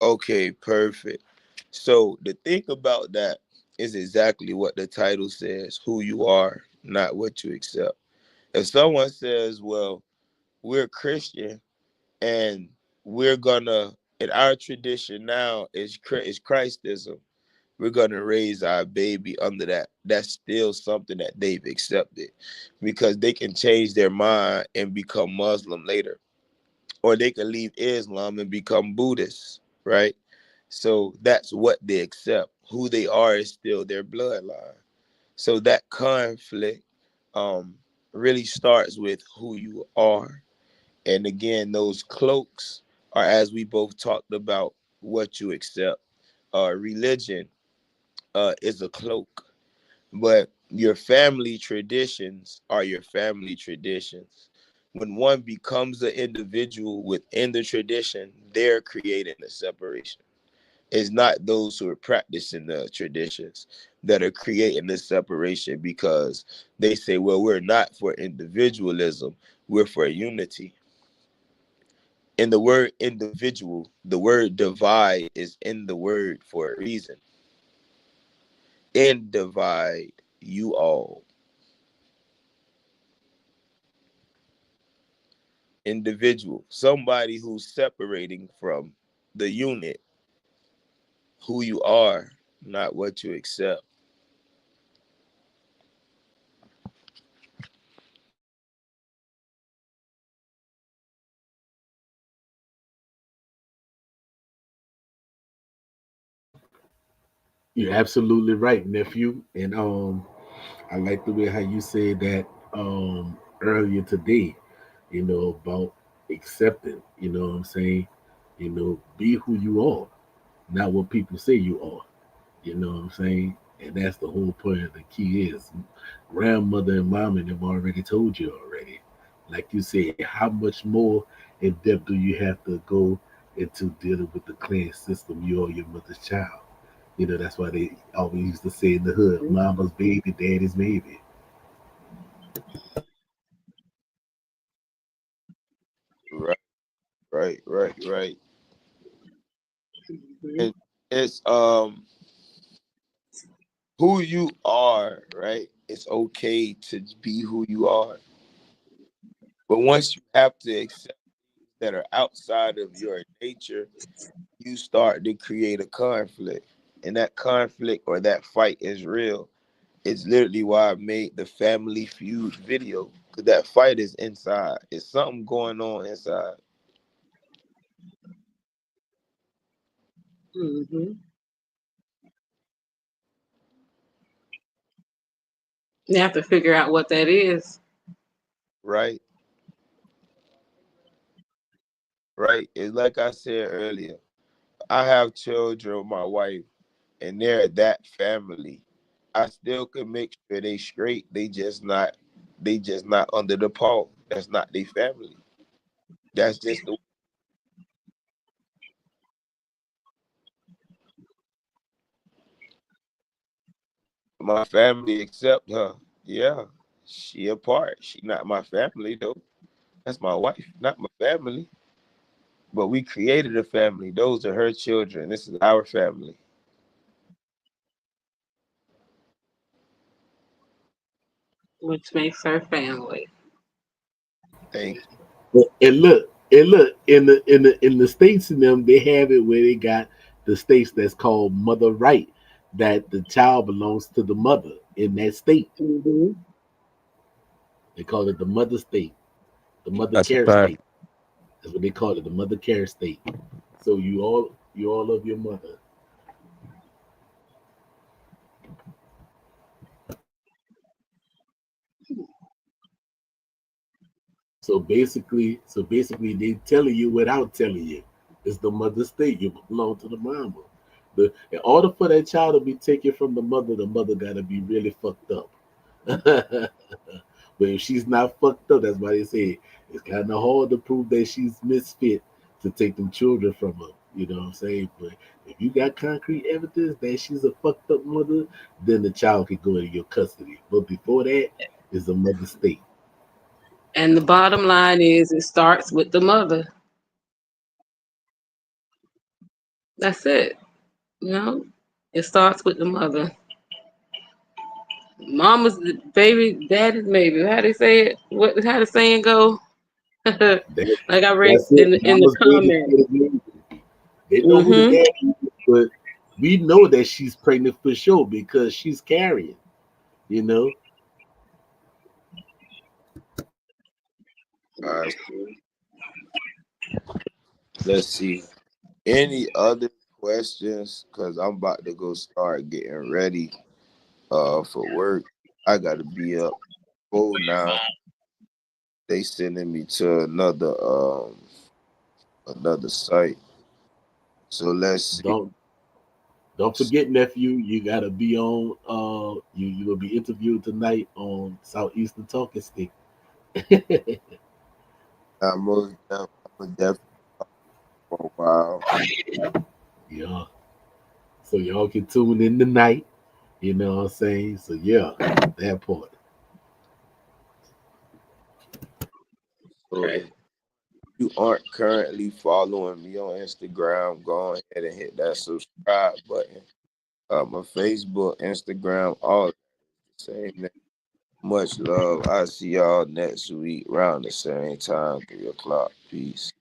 Okay, perfect. So the thing about that is exactly what the title says: who you are, not what you accept. If someone says, "Well, we're Christian and we're gonna," in our tradition now is Christism, we're gonna raise our baby under that. That's still something that they've accepted, because they can change their mind and become Muslim later, or they can leave Islam and become Buddhist, right? So that's what they accept. Who they are is still their bloodline. So that conflict um, really starts with who you are. And again, those cloaks are, as we both talked about, what you accept. Religion is a cloak, but your family traditions are your family traditions. when one becomes an individual within the tradition, they're creating a separation. It's not those who are practicing the traditions that are creating this separation, because they say, well, we're not for individualism, we're for unity. In the word individual, the word divide is in the word for a reason. In divide you all. Individual, somebody who's separating from the unit, who you are, not what you accept. You're absolutely right, nephew. And I like the way how you said that earlier today, about accepting, what I'm saying? Be who you are, not what people say you are. You know what I'm saying? And that's the whole point of the key is grandmother and mom and them already told you already. Like you said, how much more in depth do you have to go into dealing with the clan system? You are your mother's child. That's why they always used to say in the hood, mama's baby, daddy's maybe. Right, right. Mhm. And it's who you are, right? It's okay to be who you are. But once you have to accept that are outside of your nature, you start to create a conflict. And that conflict or that fight is real. It's literally why I made the Family Feud video. Because that fight is inside. It's something going on inside. Mhm. You have to figure out what that is. Right? Right. It's like I said earlier. I have children with my wife, and they're that family. I still can make sure they straight. They just not under the paw. That's not their family. That's just the my family accept her. Yeah. She a part. She not my family though. That's my wife, not my family. But we created a family. Those are her children. This is our family. Which makes her family. Thank And look, in the states in them, they have it where they got the states that's called mother right, that the child belongs to the mother in that state. Mhm. They call it the mother state, the mother That's a care fact. state. That's what they call it, the mother care state. So you all love your mother. So basically, they telling you without telling you. It's the mother state. You belong to the mama. In order for that child to be taken from the mother gotta be really fucked up. But if she's not fucked up, that's why they say it's kind of hard to prove that she's misfit to take them children from her. You know what I'm saying? But if you got concrete evidence that she's a fucked up mother, then the child can go into your custody. But before that, is the mother state. And the bottom line is it starts with the mother. That's it. You know? It starts with the mother. Mama's the baby, daddy's maybe. How they say it? What how the saying go? Like That, I read that's it. in the Mama's baby comments. for the baby. They know who the Mm-hmm. daddy is, but we know that she's pregnant for sure because she's carrying. You know, you. All right. Let's see. Any other questions? Cause I'm about to go start getting ready for work. I gotta be up full now. They sending me to another site. So let's see. don't don't forget, nephew. You gotta be on. You will be interviewed tonight on Southeastern Talking Stick. I'm definitely for a while. Yeah. So y'all can tune in tonight. You know what I'm saying? So yeah, that part. So if you aren't currently following me on Instagram, go ahead and hit that subscribe button. My Facebook, Instagram, all the same name. Much love. I see y'all next week around the same time, 3 o'clock. Peace.